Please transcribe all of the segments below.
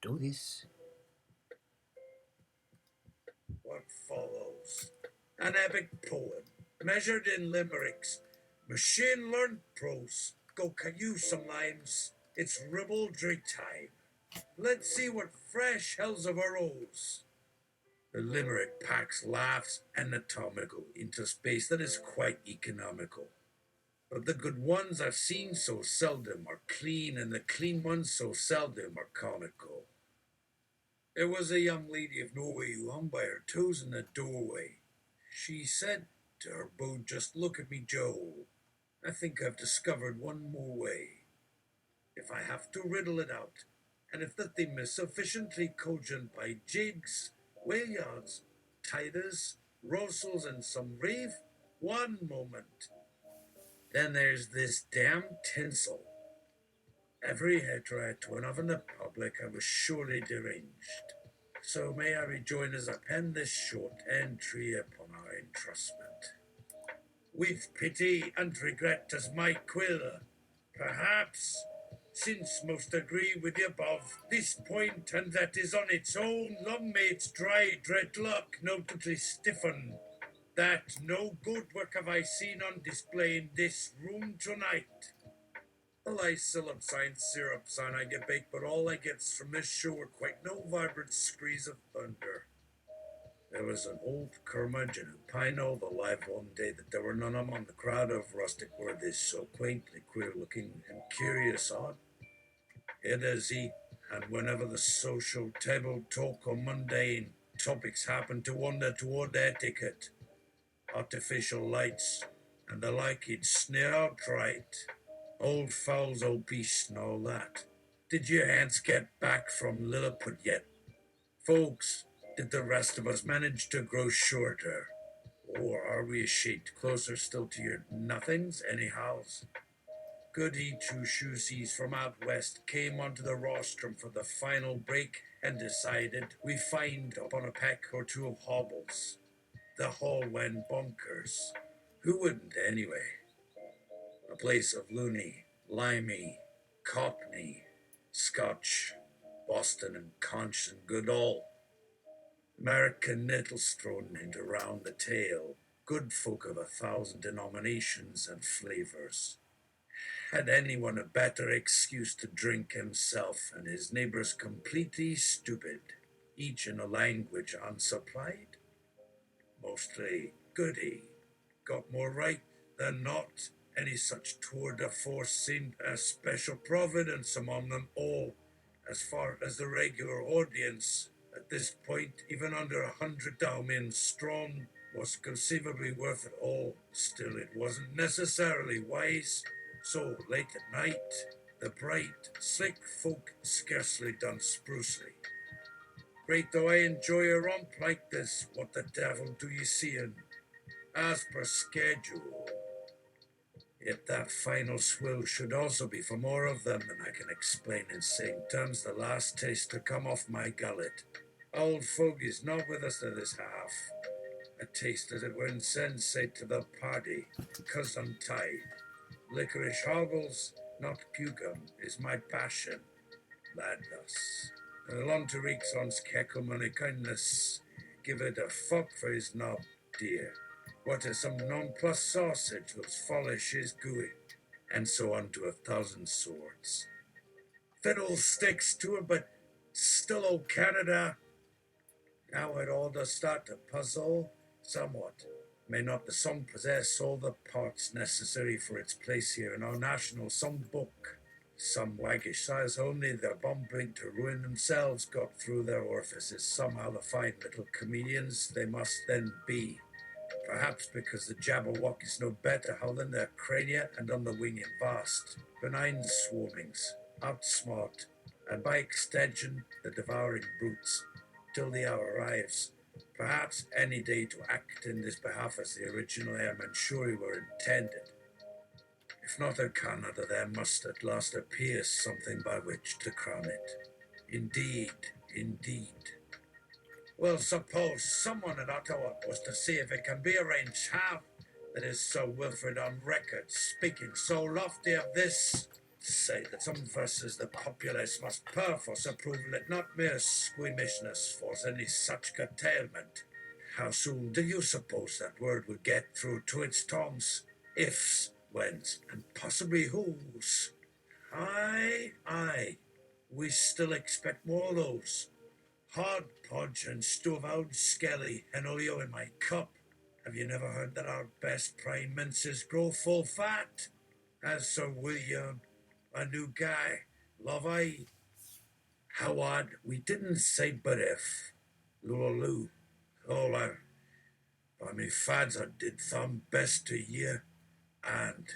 do this. What follows? An epic poem, measured in limericks, machine-learned prose. Go caillou some lines. It's Ribaldry Time. Let's see what fresh hells of a rose. The limerick packs laughs anatomical into space that is quite economical. But the good ones are seen so seldom are clean, and the clean ones so seldom are comical. There was a young lady of Norway who hung by her toes in the doorway. She said to her beau, "Just look at me, Joe. I think I've discovered one more way. If I have to riddle it out, and if the theme is sufficiently cogent by jigs, whale yards, tithers, rostals, and some rave, one moment. Then there's this damn tinsel. Every heterite one of in the public I was surely deranged. So may I rejoin as I pen this short entry upon our entrustment. With pity and regret as my quill, perhaps, since most agree with the above, this point and that is on its own, long may its dry dreadlock notably stiffen, that no good work have I seen on display in this room tonight. Well, I syllab sign, syrup sign I get baked, but all I gets from this show are quite no vibrant screes of thunder. There was an old curmudgeon who pined all the live one day that there were none among the crowd of rustic worthies so quaintly queer-looking and curious odd. It is he, and whenever the social table talk or mundane topics happen to wander toward etiquette, artificial lights, and the like, he'd sneer outright. Old fowls, old beasts, and all that. Did your hands get back from Lilliput yet? Folks, did the rest of us manage to grow shorter? Or are we a shade closer still to your nothings, anyhows? Goody two shoesies from out west came onto the rostrum for the final break and decided we find upon a peck or two of hobbles. The hall went bonkers. Who wouldn't, anyway? A place of loony, limey, cockney, Scotch, Boston and conch and good all. American nettles thrown into round the tail, good folk of 1,000 denominations and flavors. Had anyone a better excuse to drink himself and his neighbors completely stupid, each in a language unsupplied? Mostly goody. Got more right than not. Any such tour de force seemed a special providence among them all, as far as the regular audience. At this point, even under 100 Dalmien strong was conceivably worth it all. Still, it wasn't necessarily wise. So, late at night, the bright, slick folk scarcely done sprucely. Great though I enjoy a romp like this, what the devil do you see in? As per schedule. Yet that final swill should also be for more of them than I can explain in sane terms the last taste to come off my gullet. Old fogey's not with us to this half. A taste as it were insensate to the party, 'cause I'm tied. Licorice hobbles, not pugum, is my passion. Lad thus. Along to reeks on's keckle money kindness. Give it a fop for his knob, dear. What is some non-plus sausage whose polish is gooey, and so on to 1,000 swords. Fiddlesticks to it, but still old Canada. Now it all does start to puzzle somewhat. May not the song possess all the parts necessary for its place here in our national songbook? Some waggish sighs only, their bumping to ruin themselves, got through their orifices. Somehow the fine little comedians they must then be. Perhaps because the Jabberwock is no better how than their crania and on the wing in vast, benign swarmings, outsmart, and by extension the devouring brutes, till the hour arrives, perhaps any day to act in this behalf as the original airmen surely were intended. If not a Canada, there must at last appear something by which to crown it. Indeed, indeed. Well, suppose someone at Ottawa was to see if it can be arranged how that is Sir Wilfrid on record speaking so lofty of this say that some verses the populace must perforce approve, let not mere squeamishness force any such curtailment. How soon do you suppose that word would get through to its toms? Ifs, whens, and possibly whos? Aye, we still expect more of those. Hard podge and stove-out skelly and olio in my cup. Have you never heard that our best prime minces grow full fat? As Sir William, a new guy, love I. How odd, we didn't say but if. Lulu, all our, by me fads I did thumb best to ye, and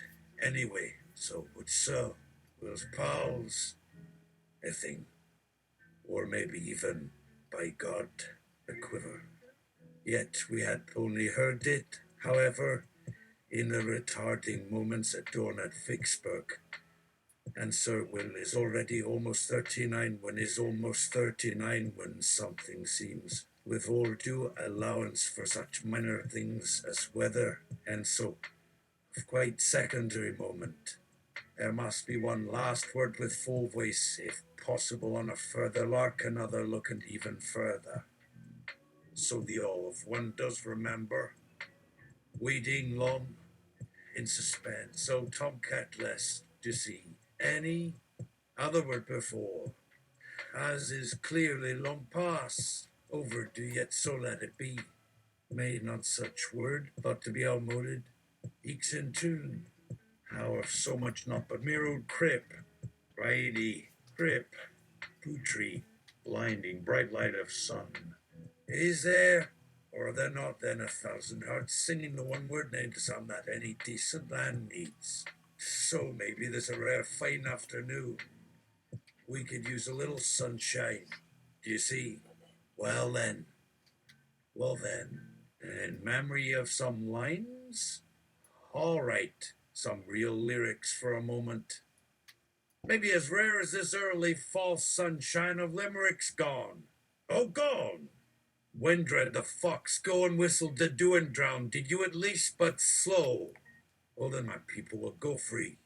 anyway, so would Sir Will's pals, a thing, or maybe even, by God, a quiver. Yet we had only heard it, however, in the retarding moments at dawn at Vicksburg. And Sir Will is already almost 39 when is almost 39 when something seems, with all due allowance for such minor things as weather and so, of quite secondary moment. There must be one last word with full voice, if possible on a further lark, another look and even further. So the olive one does remember, waiting long, in suspense, so tomcat-less to see any other word before, as is clearly long past, overdue, yet so let it be. May not such word, but to be outmoded, eeks in tune. How of so much not but mere old crip, righty, crip, putri, blinding bright light of sun. Is there, or are there not then 1,000 hearts singing the one word name to some that any decent land needs? So maybe there's a rare fine afternoon. We could use a little sunshine. Do you see? Well then, in memory of some lines? All right, some real lyrics for a moment. Maybe as rare as this early false sunshine of Limerick's gone. Oh, gone! Windred the fox go and whistle the dew and drown. Did you at least but slow? Well then my people will go free.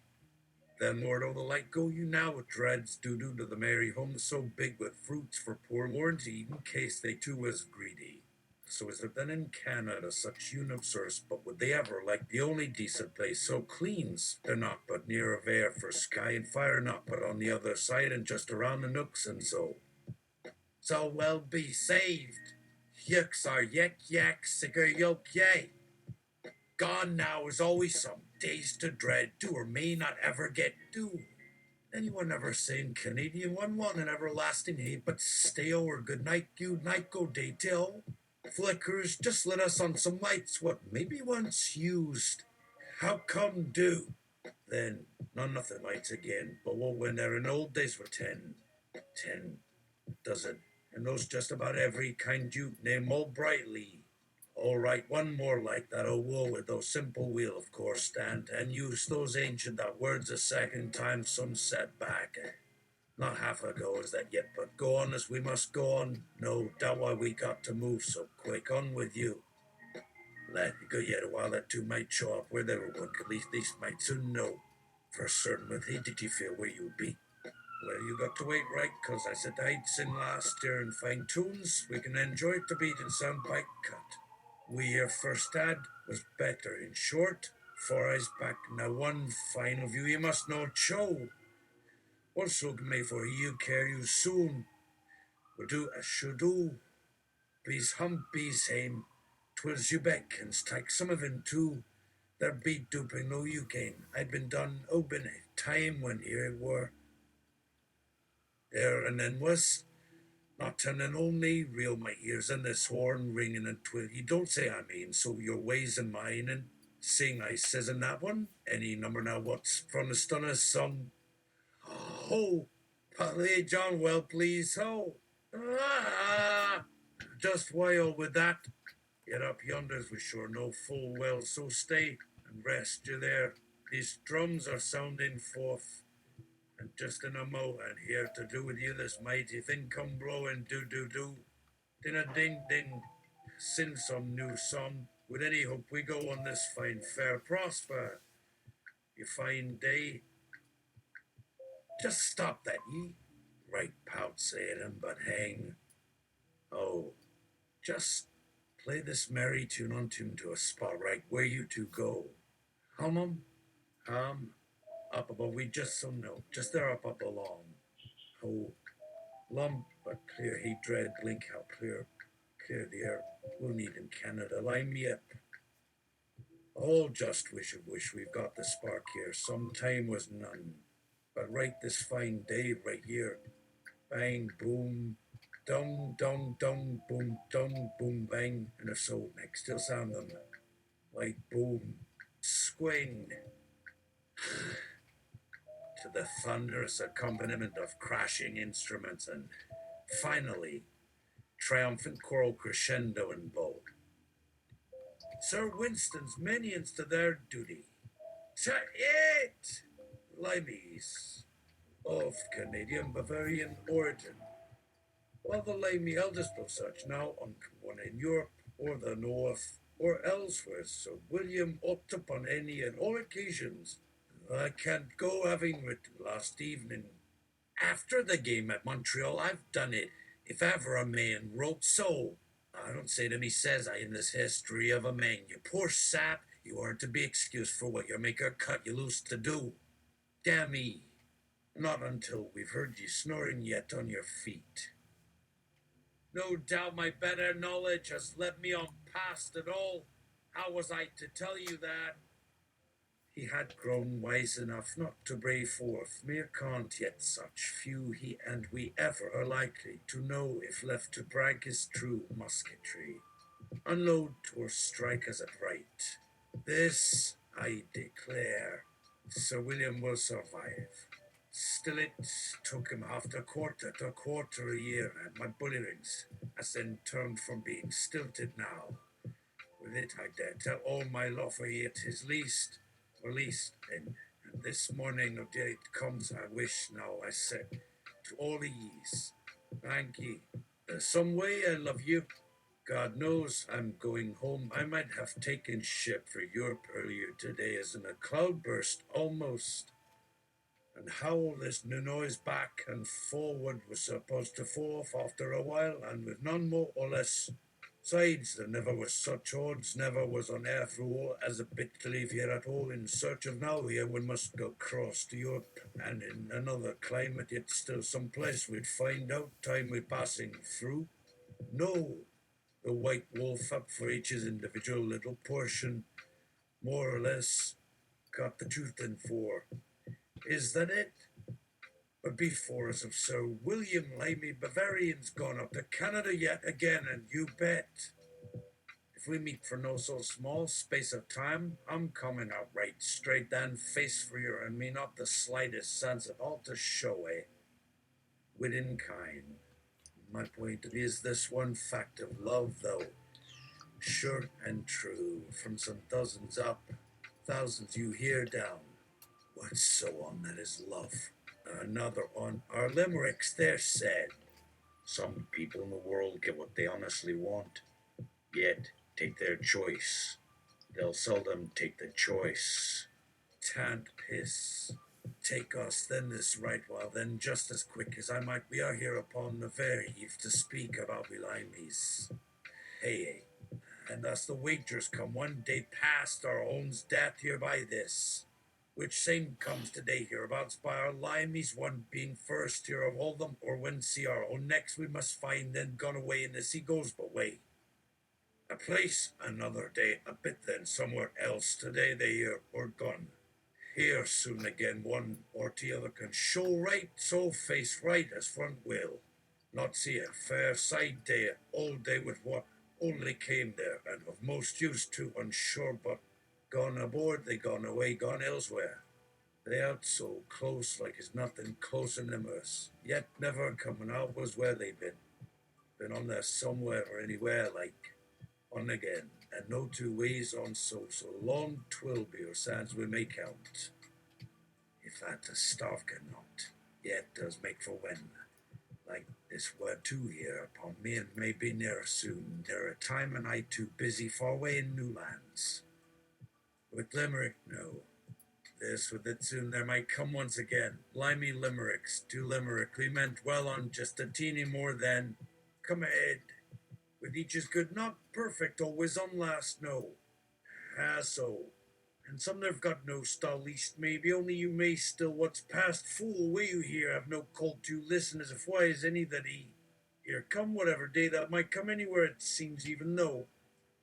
Then Lord o' the light go you now with dreads doo-doo to the merry home so big with fruits for poor Lord to eat in case they too was greedy. So is there then in Canada such universe, but would they ever like the only decent place so cleans? They're not but near of air for sky and fire, not but on the other side and just around the nooks and so. So well be saved. Yucks are yak, sicker yoke yay. Gone now is always some days to dread, do or may not ever get due. Anyone ever saying Canadian one an everlasting hate, but stay over good night, you night go day till. Flickers, just let us on some lights, what maybe once used. How come do? Then, none nothing lights again, but what when there in old days were 10. 10, does it? And those just about every kind you name all brightly. All right, one more like that, oh woe with those simple wheel, of course, stand, and use those ancient that words a second time some setback. Not half ago is that yet, but go on as we must go on. No doubt why we got to move so quick. On with you. Let go yet a while that two might show up where they were going, at least these might soon know. For certain with he did you feel where you'd be? Well, you got to wait right, cause I said I'd sin last year in fine tunes. We can enjoy it to beat and sound by cut. We your first ad was better in short. 4 eyes back now one final view you must not show. Also may for you care you soon. Will do as should do. Bees hump bees hame. Twas you beckons, take some of him too. There be duping no you gain. I'd been done open time when here it were. There and then was not turning only reel my ears and this horn ringing and twill. You don't say I mean, so your ways and mine and sing I says in that one. Any number now what's from the stunner some ho Polly John well please ho. Ah, just while with that. Yet up yonders we sure know full well, so stay and rest you there. These drums are sounding forth, and just in a mo, and here to do with you this mighty thing come blowing do. Din a ding ding, sing some new song. With any hope we go on this fine fair prosper. You fine day, Just stop that, ye. Right pout saying him, but hang. Oh, just play this merry tune on tune to a spot right where you two go. Hum, up above, we just so know, just there up along. Oh, lump, but clear he dread, blink how clear the air. We'll need in Canada, line me up. All just wish we've got the spark here. Some time was none, but right this fine day, right here, bang, boom, dong, dong, dong, boom, bang, and if so, next still sound them like boom, swing, to the thunderous accompaniment of crashing instruments, and finally, triumphant choral crescendo and bow. Sir Winston's minions to their duty. To it! Limeys of Canadian Bavarian origin, while the limey eldest of such now uncommon in Europe or the North or elsewhere, Sir William opted upon any and all occasions. I can't go having written last evening. After the game at Montreal, I've done it. If ever a man wrote so, I don't say to me, says I, in this history of a man, you poor sap, you aren't to be excused for what your maker cut you loose to do. Damn me, not until we've heard ye snoring yet on your feet. No doubt my better knowledge has led me on past it all. How was I to tell you that? He had grown wise enough not to brave forth mere cant, yet such few he and we ever are likely to know if left to brag his true musketry. Unload or strike as it right. This I declare, Sir William will survive. Still it took him half a quarter to a quarter a year, and my bully rings has then turned from being stilted now. With it I dare tell all my love for ye at his least, or least, and this morning of day it comes, I wish now I said to all the yees, thank ye. Some way I love you. God knows I'm going home. I might have taken ship for Europe earlier today as in a cloudburst almost. And how all this new noise back and forward was supposed to fall off after a while, and with none more or less. Sides, there never was such odds, never was on earth rule as a bit to leave here at all in search of now here one must go across to Europe, and in another climate, yet still some place we'd find out time we're passing through. No, the white wolf up for each his individual little portion, more or less, got the truth in for. Is that it? But before us of Sir William Limey, Bavarian's gone up to Canada yet again, and you bet. If we meet for no so small space of time, I'm coming out right straight then, face for you, and me not the slightest sense at all to show, eh? Within kind. My point is this one fact of love, though, sure and true, from some dozens up, thousands you hear down. What's so on that is love? Another on our limericks there said, some people in the world get what they honestly want, yet take their choice. They'll seldom take the choice. Tant piss. Take us then this right while then just as quick as I might we are here upon the very eve to speak about Limeys. Hey, and thus the wagers come one day past our own's death here by this, which same comes today hereabouts by our limeys, one being first here of all them, or when see our own next we must find then gone away in the sea goes but way. A place another day, a bit then somewhere else today they here or gone. Here soon again one or t'other can show right, so face right as front will. Not see a fair side day, all day with what only came there, and of most use to unsure, but gone aboard, they gone away, gone elsewhere. They out so close like as nothing close in them us, yet never coming out was where they been on there somewhere or anywhere like, on again, and no two ways on so long 'twill be or sands we may count. If that to starve cannot, yet does make for when. Like this word too here upon me, and may be nearer soon, nearer time, and I too busy far away in new lands. With Limerick, no. this with it soon there might come once again. Limey limericks, to limerick, we meant well on just a teeny more than. Come ahead, with each is good, not perfect, always on last, no. Ah, so. And some they've got no style, least maybe only you may still what's past. Fool away you here, have no call to listen as if wise any that he. Here come whatever day that might come anywhere it seems even though.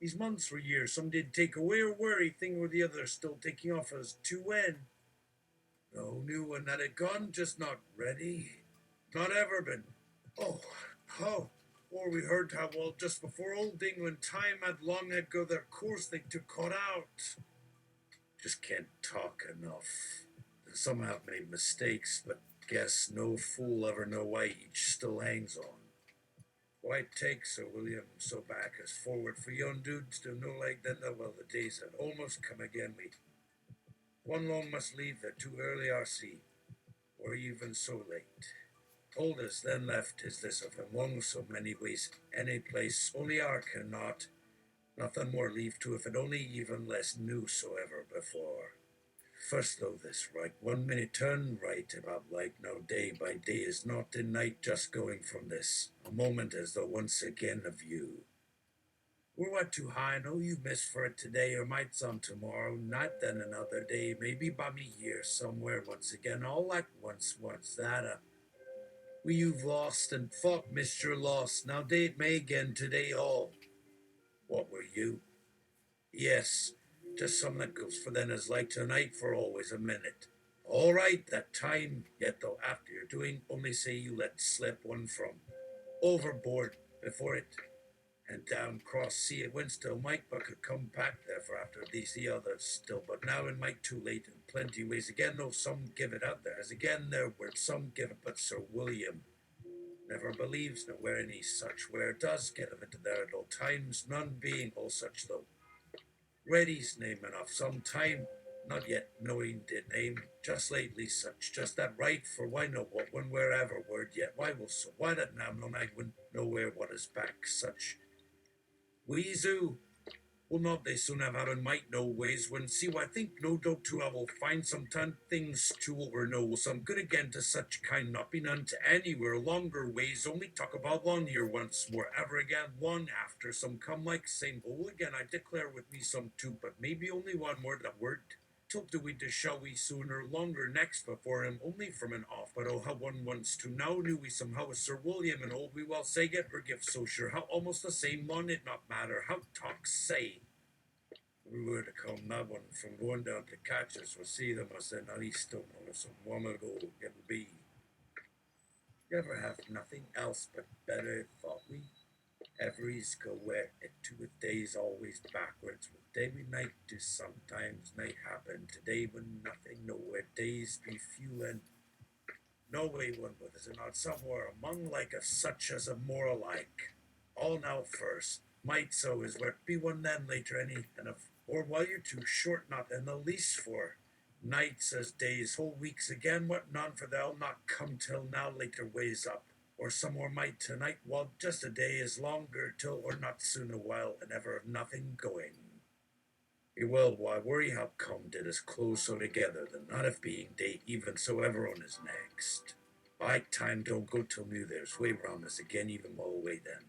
These months or years, some did take away or worry, thing or the other, still taking off as to when. No new one that had gone, just not ready. Not ever been. Oh, how? Or we heard how well just before old England time had long ago their course they took caught out. Just can't talk enough. Some have made mistakes, but guess no fool ever know why each still hangs on. Why take Sir William so back as forward for young dudes to no like then that well the days had almost come again we one long must leave there too early our see, or even so late. Told us then left is this of him long so many ways, any place only our cannot, nothing more leave to if it only even less knew so ever before. First though this right, 1 minute turn right about like now day by day is not in night just going from this, a moment as though once again of you. We're what too high, no you miss for it today or might some tomorrow, not then another day, maybe by me here somewhere once again, all at once that we you've lost and fought missed your loss, now day it may again today all. What were you? Yes, just some that goes for then as like tonight for always a minute. All right, that time, yet though after you're doing, only say you let slip one from overboard before it, and down cross sea it went still might but could come back there for after these the others still, but now it might too late in plenty ways again, though some give it out there, as again there were some give it, but Sir William never believes nowhere any such, where does get of it there at all times, none being all such though. Ready's name enough some time, not yet knowing did name, just lately such, just that right, for why know what one wherever word yet, why will so, why that now no I wouldn't nowhere what is back such. Weezoo, will not they soon have out and might no ways, when see I think no doubt too I will find some time things to or know some good again to such kind not be none to anywhere longer ways, only talk about long year once more ever again one after some come like same hole again I declare with me some two, but maybe only one more that word till do we to shall we sooner longer next before him only from an off, but oh how one wants to now knew we somehow as Sir William and old we well say get or give so sure how almost the same one it not matter how talk say. We were to come that one from going down to catches or see them as an east or some woman ago it'll be. You ever have nothing else but better, thought we? Every's go where it to with days always backwards, with day we night do sometimes night happen, today when nothing nowhere days be few and no way one with us and not somewhere among like of such as a more alike. All now first, might so is where be one then later any, and of or while you're too short not in the least for. Nights as days, whole weeks again, what none for they'll not come till now later ways up. Or some more might tonight, while just a day is longer till or not soon a while, and ever of nothing going. He will, why worry how come did us close so together, than not if being date even so ever on his next. Like time don't go till New Year's way round us again even all away then.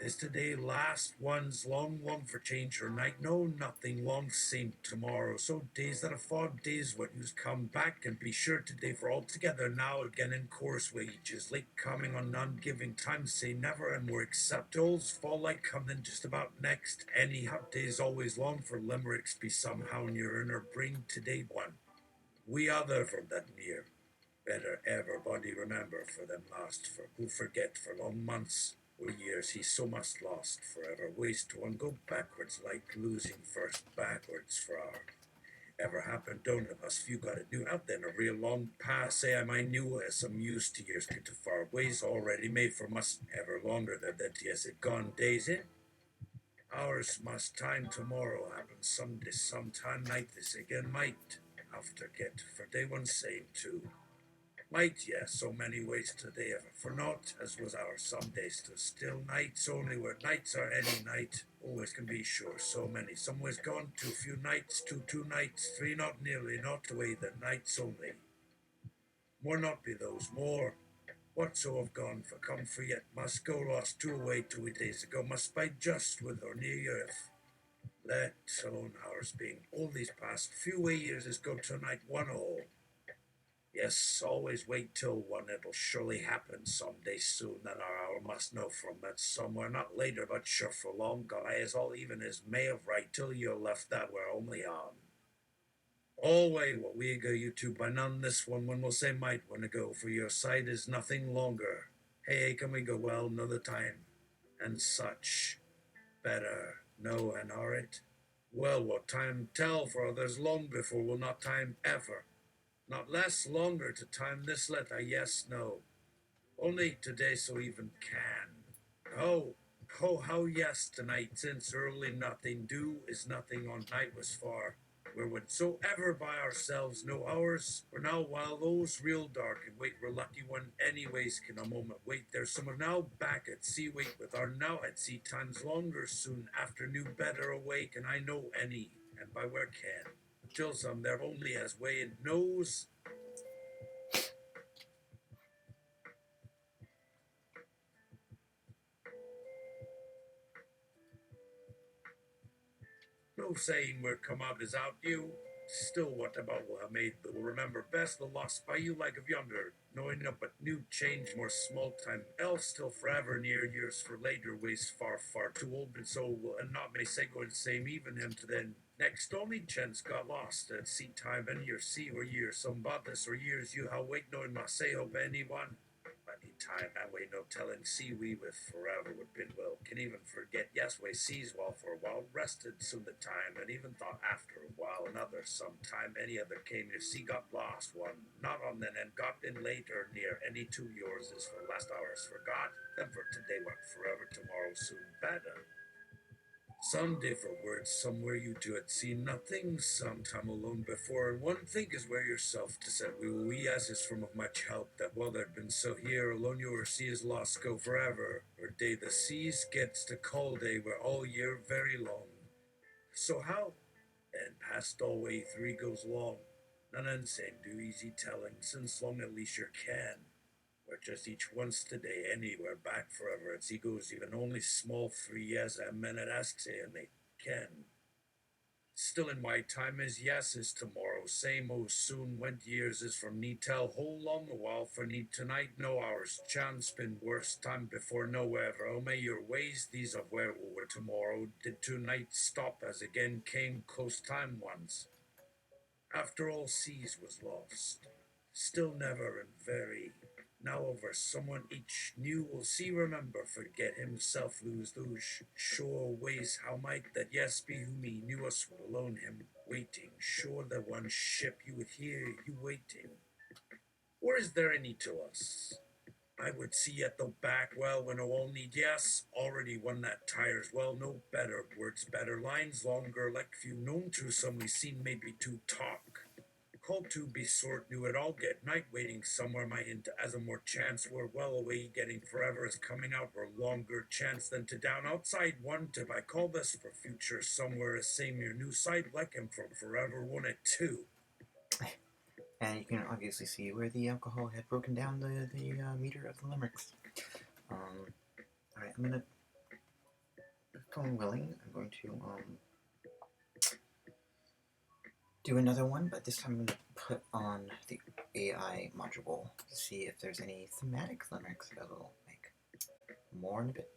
Is today last one's long one for change or night, no nothing long same tomorrow, so days that a fog days what you's come back and be sure today for altogether now again in course wages, late coming on none giving time say never and more except olds fall like come then just about next, any hot days always long for limericks be somehow near or bring today one. We other from that near. Better everybody remember for them last, for who forget for long months or years he so must lost forever waste one go backwards like losing first backwards for our ever happened don't of us few got it new out then a real long pass say I might knew as some used to years get to far ways already made from us ever longer than that yes it gone days in. Ours must time tomorrow happen some day sometime night this again might after get for day one same too. Might, yes, so many ways today, ever for naught, as was our some days to still nights only, where nights are any night. Always can be sure, so many. Some ways gone, too few nights, two nights, three not nearly, not away, the nights only. More not be those, more. Whatso have gone for come for yet must go lost two away 2 days ago, must bide just with or near earth. Let alone ours being all these past few way years is go tonight one all. Yes, always wait till one. It'll surely happen some day soon. Then our hour must know from that somewhere, not later, but sure for long gone. I is all even as may have right till you're left that we're only on. Alway what we go you two by none this one when we'll say might when to go, for your sight is nothing longer. Hey, can we go well another time? And such. Better, no, and are it? Well, what time tell, for others long before will not time ever. Not less longer to time this letter, yes, no. Only today so even can. Oh, oh, how yes, tonight, since early nothing do is nothing on night was far. Where whatsoever by ourselves no hours, or now while those real dark and wait we're lucky one anyways can a moment wait. There's some of now back at sea wait with our now at sea times longer soon after new better awake and I know any, and by where can. Till some there only as way and knows. No saying where come out is out you. Still, what about will have made that will remember best the lost by you like of yonder, knowing up but new change more small time, else still forever near years for later ways far too old but so will and not may say go and same even him to then next only chance got lost at sea time and your sea or years some bought this or years you how wait knowing must say hope anyone any time that way no telling see we with forever would been will can even forget yes way sees well for a while rested soon the time and even thought after a while another sometime any other came your sea got lost one not on then and got in later near any two yours is for last hours forgot then for today what forever tomorrow soon better. Some different words, somewhere you two had seen nothing, sometime alone before, and one think is where yourself to said we as is from of much help, that while there'd been so here, alone your sea is lost go forever, or day the seas gets to call day where all year very long. So how? And past all way three goes long, none unsame do easy telling, since long at least you can. Or just each once today, anywhere back forever. Its egos even only small 3 years a minute asks and they can. Still in my time is yes is tomorrow. Same oh soon went years is from need tell whole long a while for need tonight no hours. Chance been worse time before no ever. Oh may your ways these of where were tomorrow did tonight stop as again came close time once. After all seas was lost, still never and very. Now over someone each new will see remember, forget himself, lose those sure ways. How might that yes be who me knew us would alone him waiting, sure that one ship you would hear you waiting. Or is there any to us? I would see at the back well when all need yes, already one that tires well, no better words, better lines, longer like few known to some we seen maybe to talk. Called to be sort knew it all get night waiting somewhere my hint as a more chance we're well away getting forever is coming out or longer chance than to down outside one to by call this for future somewhere is same your new side like him from forever one at two. And you can obviously see where the alcohol had broken down the meter of the limericks. Alright, I'm gonna, phone willing, I'm going to do another one, but this time I'm gonna put on the AI module to see if there's any thematic limericks that will make. More in a bit.